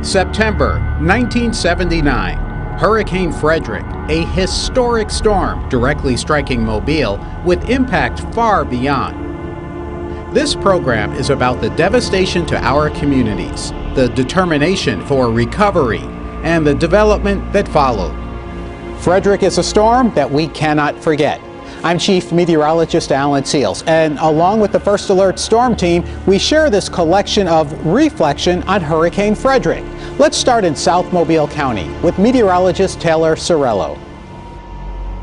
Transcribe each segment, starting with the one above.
September 1979. Hurricane Frederic, a historic storm directly striking Mobile with impact far beyond. This program is about the devastation to our communities, the determination for recovery, and the development that followed. Frederic is a storm that we cannot forget. I'm Chief Meteorologist Alan Seals, and along with the First Alert Storm Team, we share this collection of reflection on Hurricane Frederic. Let's start in South Mobile County with meteorologist Taylor Sorello.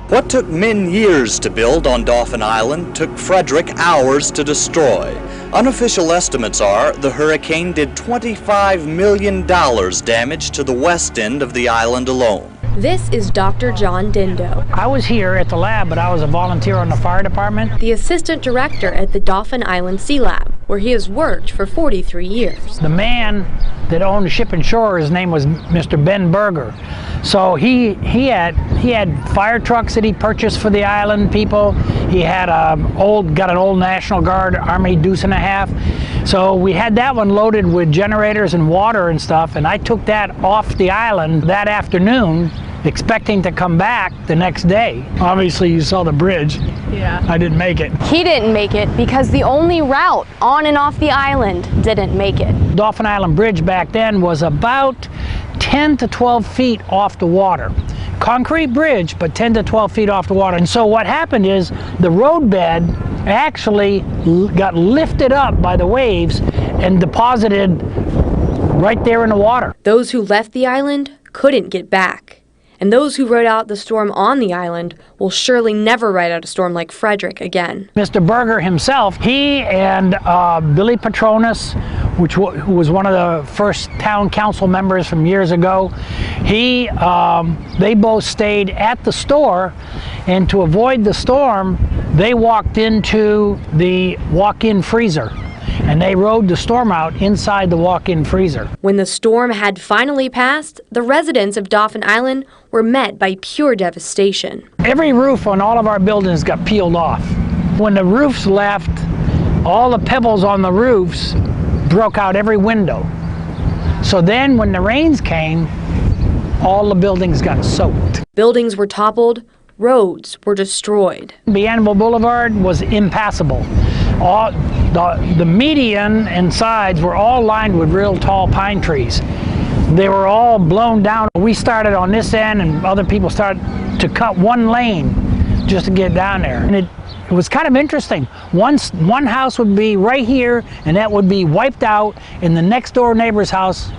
What took men years to build on Dauphin Island took Frederic hours to destroy. Unofficial estimates are the hurricane did $25 million damage to the west end of the island alone. This is Dr. John Dindo. I was here at the lab, but I was a volunteer on the fire department. The assistant director at the Dauphin Island Sea Lab, where he has worked for 43 years. The man that owned the ship and shore, his name was Mr. Ben Berger. So he had fire trucks that he purchased for the island people. He had got an old National Guard Army Deuce and a half. So we had that one loaded with generators and water and stuff, and I took that off the island that afternoon, expecting to come back the next day. Obviously you saw the bridge. Yeah. I didn't make it. He didn't make it because the only route on and off the island didn't make it. Dauphin Island Bridge back then was about 10 to 12 feet off the water. Concrete bridge, but 10 to 12 feet off the water. And so what happened is the roadbed actually got lifted up by the waves and deposited right there in the water. Those who left the island couldn't get back. And those who rode out the storm on the island will surely never ride out a storm like Frederic again. Mr. Berger himself, he and Billy Petronas, who was one of the first town council members from years ago, they both stayed at the store, and to avoid the storm, they walked into the walk-in freezer. And they rode the storm out inside the walk-in freezer. When the storm had finally passed, the residents of Dauphin Island were met by pure devastation. Every roof on all of our buildings got peeled off. When the roofs left, all the pebbles on the roofs broke out every window. So then when the rains came, all the buildings got soaked. Buildings were toppled, roads were destroyed. Biennival Boulevard was impassable. The median and sides were all lined with real tall pine trees. They were all blown down. We started on this end, and other people started to cut one lane just to get down there. And it was kind of interesting. One house would be right here, and that would be wiped out, and the next door neighbor's house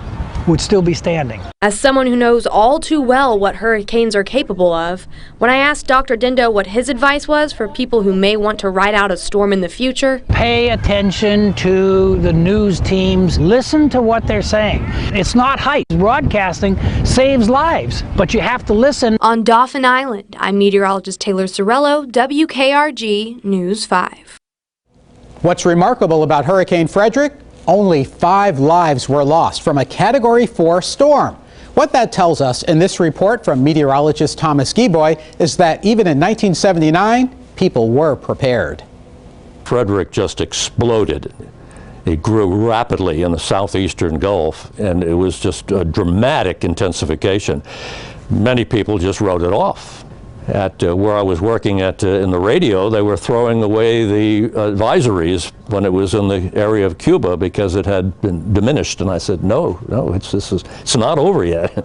would still be standing. As someone who knows all too well what hurricanes are capable of, when I asked Dr. Dindo what his advice was for people who may want to ride out a storm in the future, pay attention to the news teams. Listen to what they're saying. It's not hype. Broadcasting saves lives, but you have to listen. On Dauphin Island, I'm meteorologist Taylor Sorello, WKRG News 5. What's remarkable about Hurricane Frederic? Only 5 lives were lost from a Category 4 storm. What that tells us in this report from meteorologist Thomas Gieboy is that even in 1979, people were prepared. Frederic just exploded. It grew rapidly in the southeastern Gulf, and it was just a dramatic intensification. Many people just wrote it off. At where I was working at in the radio, they were throwing away the advisories when it was in the area of Cuba because it had been diminished. And I said, no, it's not over yet.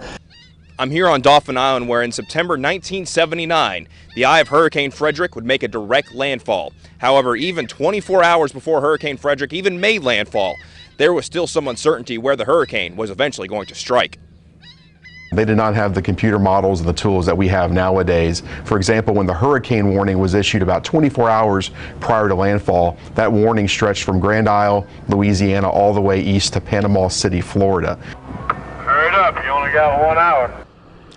I'm here on Dauphin Island, where in September 1979, the eye of Hurricane Frederic would make a direct landfall. However, even 24 hours before Hurricane Frederic even made landfall, there was still some uncertainty where the hurricane was eventually going to strike. They did not have the computer models and the tools that we have nowadays. For example, when the hurricane warning was issued about 24 hours prior to landfall, that warning stretched from Grand Isle, Louisiana, all the way east to Panama City, Florida. Hurry it up, you only got 1 hour.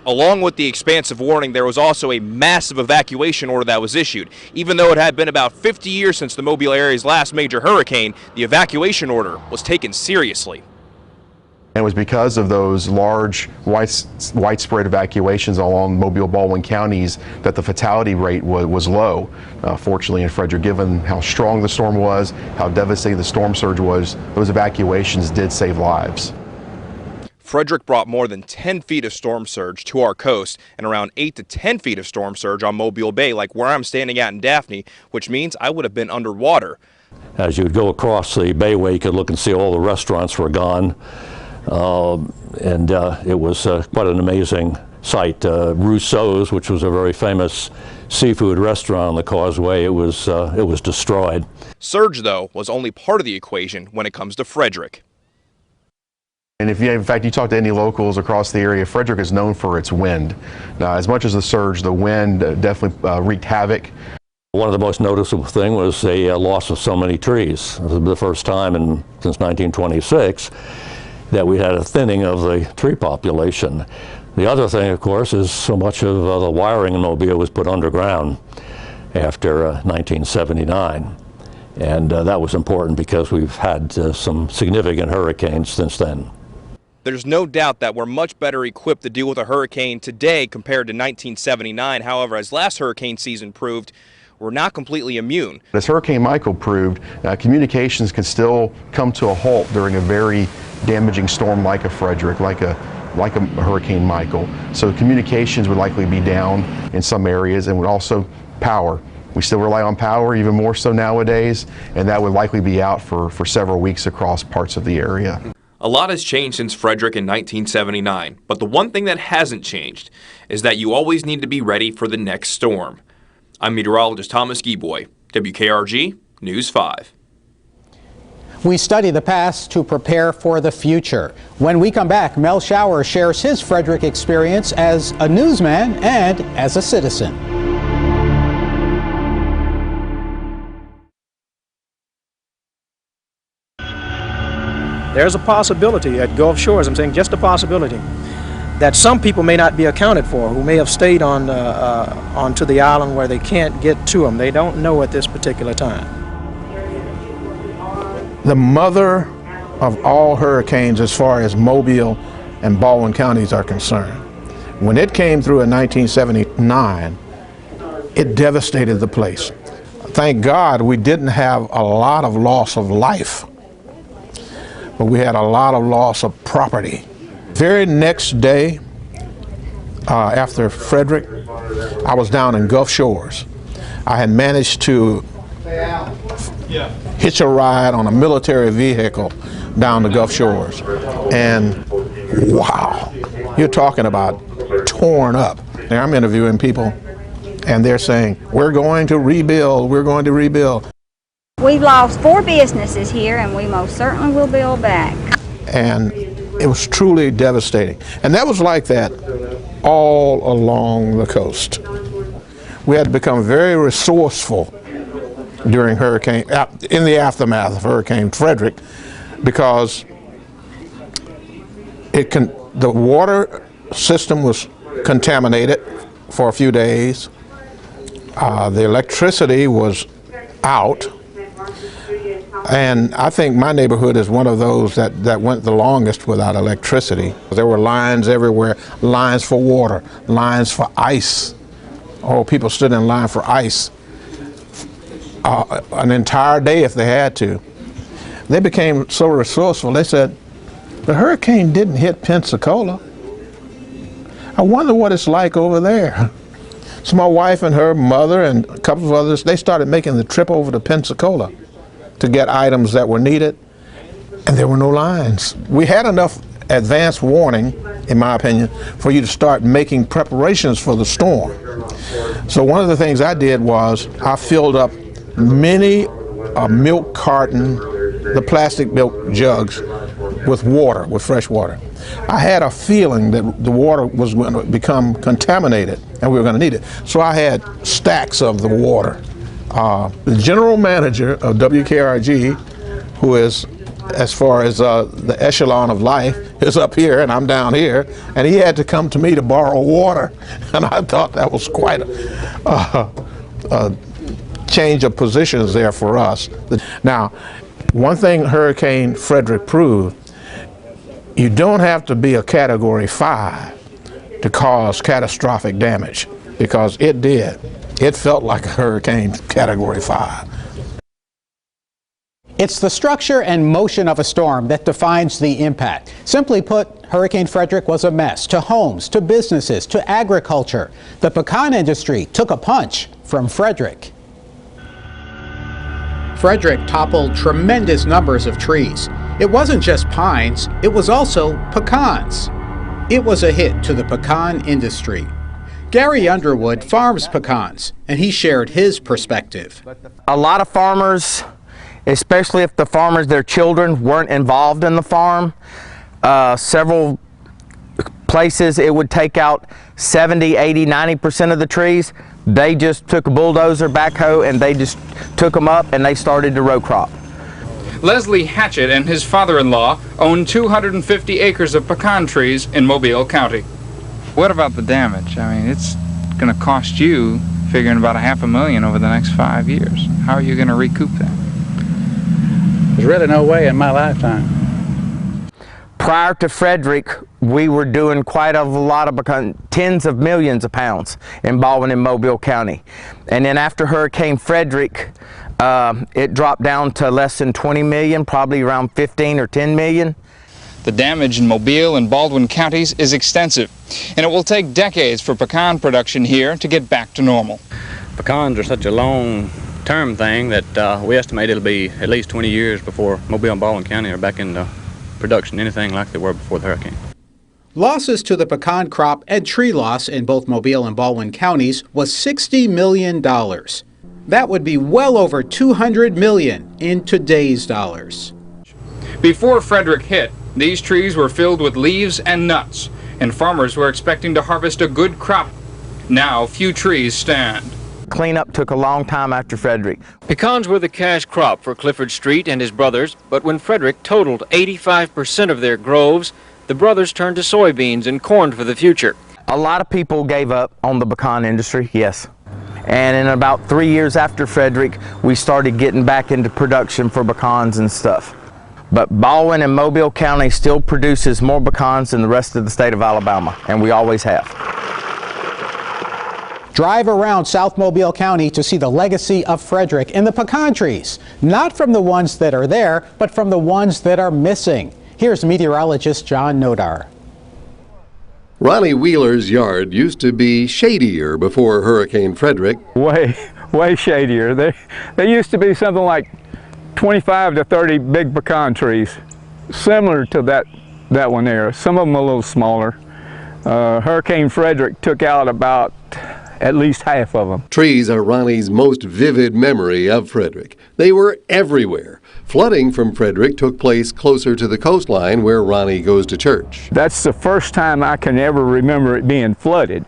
Along with the expansive warning, there was also a massive evacuation order that was issued. Even though it had been about 50 years since the Mobile area's last major hurricane, the evacuation order was taken seriously. And it was because of those large widespread evacuations along Mobile and Baldwin counties that the fatality rate was low. Fortunately in Frederic, given how strong the storm was, how devastating the storm surge was, those evacuations did save lives. Frederic brought more than 10 feet of storm surge to our coast and around 8 to 10 feet of storm surge on Mobile Bay, like where I'm standing at in Daphne, which means I would have been underwater. As you would go across the bayway, you could look and see all the restaurants were gone. It was quite an amazing sight. Rousseau's, which was a very famous seafood restaurant on the causeway, it was destroyed. Surge, though, was only part of the equation when it comes to Frederic. And if you, in fact, you talk to any locals across the area, Frederic is known for its wind. Now, as much as the surge, the wind definitely wreaked havoc. One of the most noticeable things was a loss of so many trees. It was the first time since 1926 that we had a thinning of the tree population. The other thing, of course, is so much of the wiring in Mobile was put underground after 1979. And that was important because we've had some significant hurricanes since then. There's no doubt that we're much better equipped to deal with a hurricane today compared to 1979. However, as last hurricane season proved, we're not completely immune. As Hurricane Michael proved, communications can still come to a halt during a very damaging storm like a Frederic, like a Hurricane Michael. So communications would likely be down in some areas, and would also power. We still rely on power, even more so nowadays, and that would likely be out for several weeks across parts of the area. A lot has changed since Frederic in 1979, but the one thing that hasn't changed is that you always need to be ready for the next storm. I'm meteorologist Thomas Gieboy, WKRG News 5. We study the past to prepare for the future. When we come back, Mel Shower shares his Frederic experience as a newsman and as a citizen. There's a possibility at Gulf Shores, I'm saying just a possibility, that some people may not be accounted for, who may have stayed onto the island where they can't get to them. They don't know at this particular time. The mother of all hurricanes as far as Mobile and Baldwin counties are concerned. When it came through in 1979, it devastated the place. Thank God we didn't have a lot of loss of life, but we had a lot of loss of property. Very next day after Frederic, I was down in Gulf Shores. I had managed to hitch a ride on a military vehicle down the Gulf Shores. And wow, you're talking about torn up. Now I'm interviewing people and they're saying, we're going to rebuild, we're going to rebuild. We've lost 4 businesses here and we most certainly will build back. And it was truly devastating. And that was like that all along the coast. We had to become very resourceful during in the aftermath of Hurricane Frederic, because the water system was contaminated for a few days. The electricity was out. And I think my neighborhood is one of those that went the longest without electricity. There were lines everywhere, lines for water, lines for ice. Oh, people stood in line for ice an entire day if they had to. They became so resourceful, they said, the hurricane didn't hit Pensacola. I wonder what it's like over there. So my wife and her mother and a couple of others, they started making the trip over to Pensacola to get items that were needed, and there were no lines. We had enough advance warning, in my opinion, for you to start making preparations for the storm. So one of the things I did was I filled up many milk carton, the plastic milk jugs, with water, with fresh water. I had a feeling that the water was going to become contaminated and we were going to need it. So I had stacks of the water. The general manager of WKRG, who is, as far as the echelon of life, is up here and I'm down here, and he had to come to me to borrow water. And I thought that was quite a change of positions there for us. Now, one thing Hurricane Frederic proved, you don't have to be a Category 5 to cause catastrophic damage, because it did. It felt like a hurricane Category 5. It's the structure and motion of a storm that defines the impact. Simply put, Hurricane Frederic was a mess to homes, to businesses, to agriculture. The pecan industry took a punch from Frederic. Frederic toppled tremendous numbers of trees. It wasn't just pines, it was also pecans. It was a hit to the pecan industry. Gary Underwood farms pecans, and he shared his perspective. A lot of farmers, especially if the farmers, their children weren't involved in the farm, several places it would take out 70, 80, 90% of the trees. They just took a bulldozer, backhoe, and they just took them up and they started to row crop. Leslie Hatchett and his father-in-law own 250 acres of pecan trees in Mobile County. What about the damage? I mean, it's going to cost you, figuring about $500,000 over the next 5 years. How are you going to recoup that? There's really no way in my lifetime. Prior to Frederic, we were doing quite a lot of pecan, tens of millions of pounds in Baldwin and Mobile County. And then after Hurricane Frederic, it dropped down to less than 20 million, probably around 15 or 10 million. The damage in Mobile and Baldwin counties is extensive, and it will take decades for pecan production here to get back to normal. Pecans are such a long-term thing that we estimate it'll be at least 20 years before Mobile and Baldwin County are back into production, anything like they were before the hurricane. Losses to the pecan crop and tree loss in both Mobile and Baldwin counties was $60 million. That would be well over $200 million in today's dollars. Before Frederic hit, these trees were filled with leaves and nuts, and farmers were expecting to harvest a good crop. Now, few trees stand. Cleanup took a long time after Frederic. Pecans were the cash crop for Clifford Street and his brothers, but when Frederic totaled 85% of their groves, the brothers turned to soybeans and corn for the future. A lot of people gave up on the pecan industry, yes. And in about 3 years after Frederic, we started getting back into production for pecans and stuff. But Baldwin and Mobile County still produces more pecans than the rest of the state of Alabama, and we always have. Drive around South Mobile County to see the legacy of Frederic in the pecan trees, not from the ones that are there, but from the ones that are missing. Here's meteorologist John Nodar. Ronnie Wheeler's yard used to be shadier before Hurricane Frederic. Way shadier. There used to be something like 25 to 30 big pecan trees, similar to that one there. Some of them a little smaller. Hurricane Frederic took out about at least half of them. Trees are Ronnie's most vivid memory of Frederic. They were everywhere. Flooding from Frederic took place closer to the coastline where Ronnie goes to church. That's the first time I can ever remember it being flooded.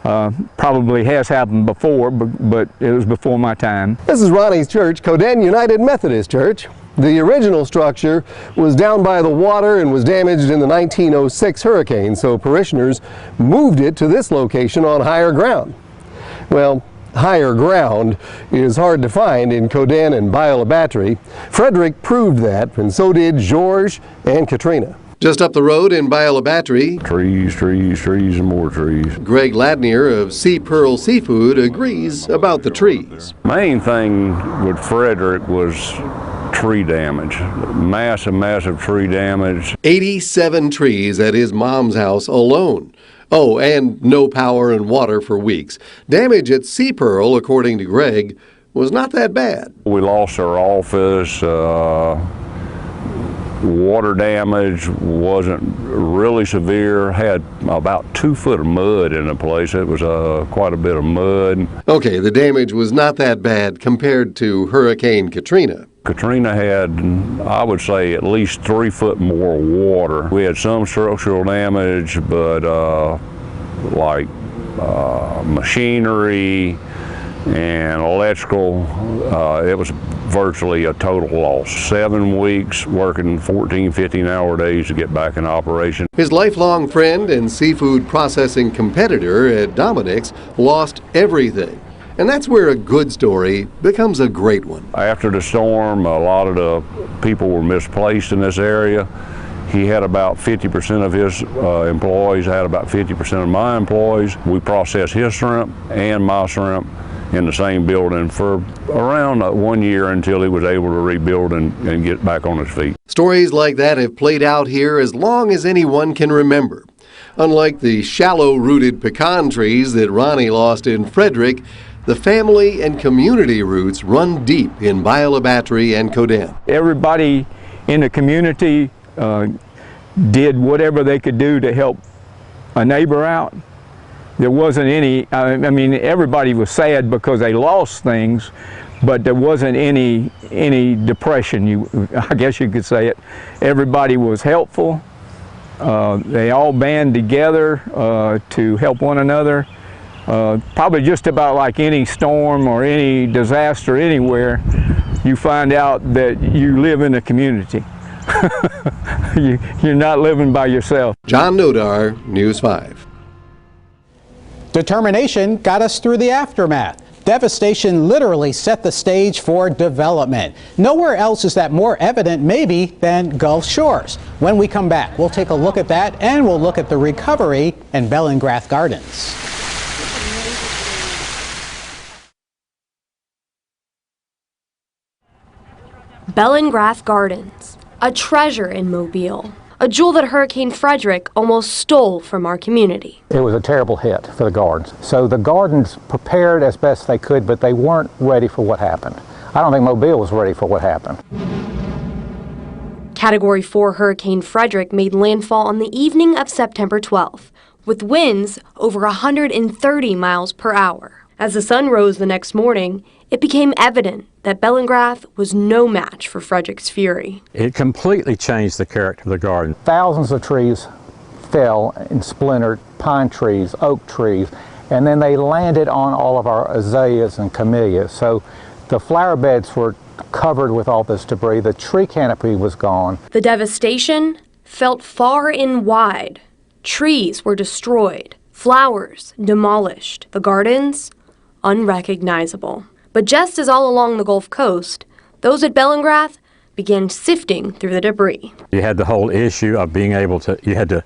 Probably has happened before, but it was before my time. This is Ronnie's church, Coden United Methodist Church. The original structure was down by the water and was damaged in the 1906 hurricane, so parishioners moved it to this location on higher ground. Well, higher ground is hard to find in Coden and Biola-Battery. Frederic proved that, and so did George and Katrina. Just up the road in Biola-Battery, trees, and more trees. Greg Ladnier of Sea Pearl Seafood agrees about the trees. Main thing with Frederic was tree damage. Massive tree damage. 87 trees at his mom's house alone. Oh, and no power and water for weeks. Damage at Sea Pearl, according to Greg, was not that bad. We lost our office. Water damage wasn't really severe. Had about 2 foot of mud in the place. It was quite a bit of mud. Okay, the damage was not that bad compared to Hurricane Katrina. Katrina had, I would say, at least 3 foot more water. We had some structural damage, but like machinery and electrical, it was virtually a total loss. 7 weeks working 14, 15-hour days to get back in operation. His lifelong friend and seafood processing competitor at Dominic's lost everything. And that's where a good story becomes a great one. After the storm, a lot of the people were misplaced in this area. He had about 50% of his employees, I had about 50% of my employees. We processed his shrimp and my shrimp, in the same building for around 1 year until he was able to rebuild and get back on his feet. Stories like that have played out here as long as anyone can remember. Unlike the shallow-rooted pecan trees that Ronnie lost in Frederic, the family and community roots run deep in Biola Battery and Coden. Everybody in the community did whatever they could do to help a neighbor out. There wasn't any, I mean, everybody was sad because they lost things, but there wasn't any depression, I guess you could say it. Everybody was helpful. They all band together to help one another. Probably just about like any storm or any disaster anywhere, you find out that you live in a community. You're not living by yourself. John Nodar, News 5. Determination got us through the aftermath. Devastation literally set the stage for development. Nowhere else is that more evident, maybe, than Gulf Shores. When we come back, we'll take a look at that, and we'll look at the recovery in Bellingrath Gardens. Bellingrath Gardens, a treasure in Mobile, a jewel that Hurricane Frederic almost stole from our community. It was a terrible hit for the gardens. So the gardens prepared as best they could, but they weren't ready for what happened. I don't think Mobile was ready for what happened. Category 4 Hurricane Frederic made landfall on the evening of September 12th, with winds over 130 miles per hour. As the sun rose the next morning, it became evident that Bellingrath was no match for Frederic's fury. It completely changed the character of the garden. Thousands of trees fell and splintered, pine trees, oak trees, and then they landed on all of our azaleas and camellias. So the flower beds were covered with all this debris. The tree canopy was gone. The devastation felt far and wide. Trees were destroyed, flowers demolished, the gardens unrecognizable. But just as all along the Gulf Coast, those at Bellingrath began sifting through the debris. You had the whole issue of being able to, you had to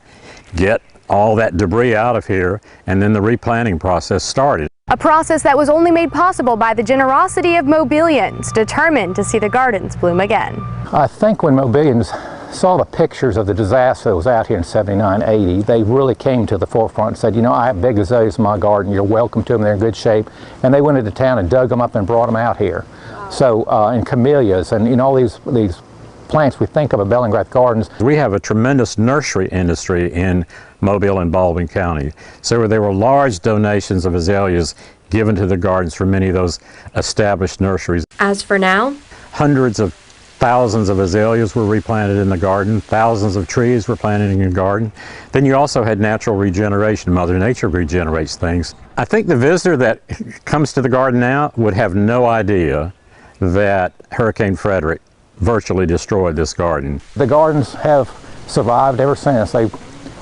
get all that debris out of here, and then the replanting process started. A process that was only made possible by the generosity of Mobilians, determined to see the gardens bloom again. I think when Mobilians saw the pictures of the disaster that was out here in 79, 80, they really came to the forefront and said, you know, I have big azaleas in my garden, you're welcome to them, they're in good shape. And they went into town and dug them up and brought them out here. Wow. So, and camellias and, you know, all these plants we think of at Bellingrath Gardens. We have a tremendous nursery industry in Mobile and Baldwin County. So there were large donations of azaleas given to the gardens from many of those established nurseries. As for now, hundreds of thousands of azaleas were replanted in the garden, thousands of trees were planted in the garden. Then you also had natural regeneration. Mother Nature regenerates things. I think the visitor that comes to the garden now would have no idea that Hurricane Frederic virtually destroyed this garden. The gardens have survived ever since.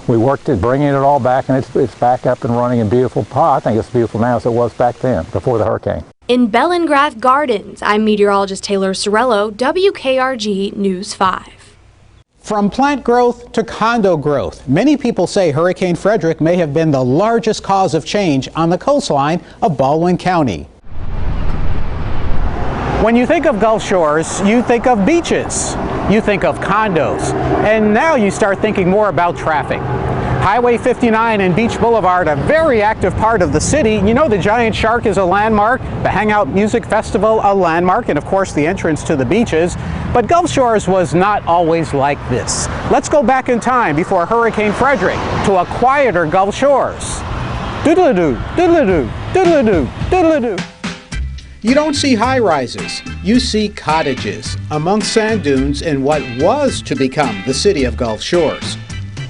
We worked at bringing it all back, and it's back up and running in beautiful. I think it's beautiful now as it was back then, before the hurricane. In Bellingrath Gardens, I'm meteorologist Taylor Sorello, WKRG News 5. From plant growth to condo growth, many people say Hurricane Frederic may have been the largest cause of change on the coastline of Baldwin County. When you think of Gulf Shores, you think of beaches, you think of condos, and now you start thinking more about traffic. Highway 59 and Beach Boulevard, a very active part of the city. You know, the Giant Shark is a landmark, the Hangout Music Festival a landmark, and of course the entrance to the beaches. But Gulf Shores was not always like this. Let's go back in time before Hurricane Frederic to a quieter Gulf Shores. Doodle-doo, doodle-doo, doodle-doo, doodle-doo. You don't see high-rises, you see cottages amongst sand dunes in what was to become the city of Gulf Shores.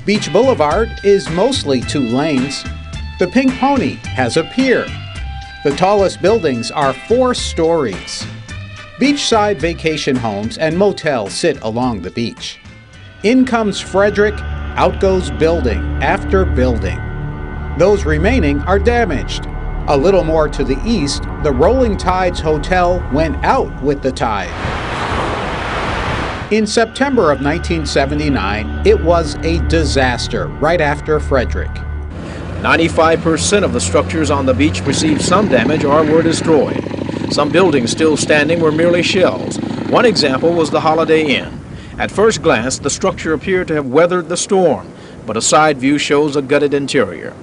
Beach Boulevard is mostly 2 lanes. The Pink Pony has a pier. The tallest buildings are 4 stories. Beachside vacation homes and motels sit along the beach. In comes Frederic, out goes building after building. Those remaining are damaged. A little more to the east, the Rolling Tides Hotel went out with the tide. In September of 1979, it was a disaster right after Frederic. 95% of the structures on the beach received some damage or were destroyed. Some buildings still standing were merely shells. One example was the Holiday Inn. At first glance, the structure appeared to have weathered the storm, but a side view shows a gutted interior.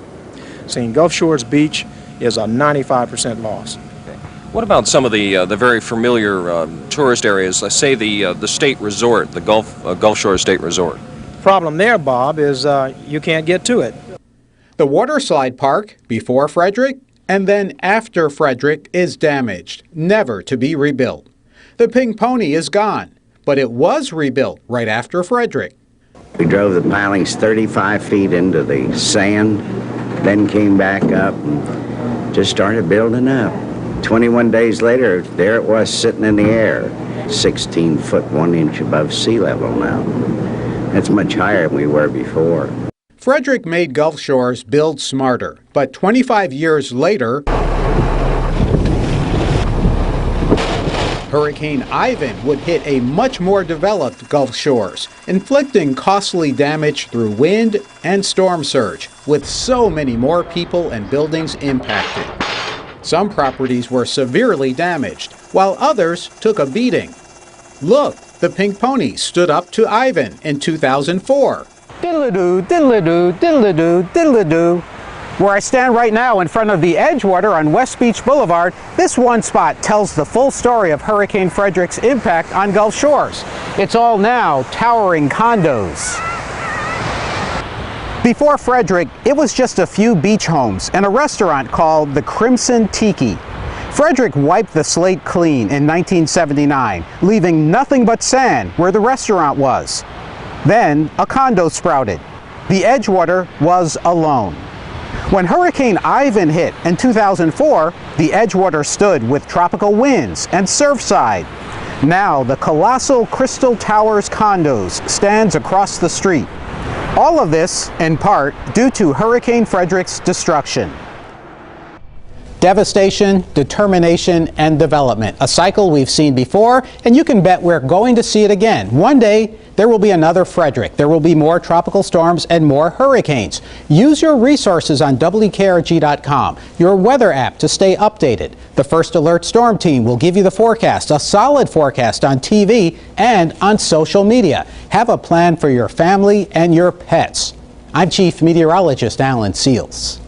Seeing Gulf Shores Beach is a 95% loss. What about some of the very familiar tourist areas, say the state resort, the Gulf Shores State Resort? Problem there, Bob, is you can't get to it. The waterslide park, before Frederic and then after Frederic, is damaged, never to be rebuilt. The Pink Pony is gone, but it was rebuilt right after Frederic. We drove the pilings 35 feet into the sand, then came back up and just started building up. 21 days later, there it was sitting in the air, 16 foot 1 inch above sea level now. That's much higher than we were before. Frederic made Gulf Shores build smarter, but 25 years later, Hurricane Ivan would hit a much more developed Gulf Shores, inflicting costly damage through wind and storm surge, with so many more people and buildings impacted. Some properties were severely damaged, while others took a beating. Look, the Pink Pony stood up to Ivan in 2004. Diddle-a-doo, diddle-a-doo, diddle-a-doo, diddle-a-doo. Where I stand right now in front of the Edgewater on West Beach Boulevard, this one spot tells the full story of Hurricane Fredric's impact on Gulf Shores. It's all now towering condos. Before Frederic, it was just a few beach homes and a restaurant called the Crimson Tiki. Frederic wiped the slate clean in 1979, leaving nothing but sand where the restaurant was. Then a condo sprouted. The Edgewater was alone. When Hurricane Ivan hit in 2004, the Edgewater stood with tropical winds and surfside. Now the colossal Crystal Towers condos stands across the street. All of this, in part, due to Hurricane Fredric's destruction. Devastation, determination, and development. A cycle we've seen before, and you can bet we're going to see it again. One day, there will be another Frederic. There will be more tropical storms and more hurricanes. Use your resources on WKRG.com, your weather app, to stay updated. The First Alert Storm Team will give you the forecast, a solid forecast on TV and on social media. Have a plan for your family and your pets. I'm Chief Meteorologist Alan Seals.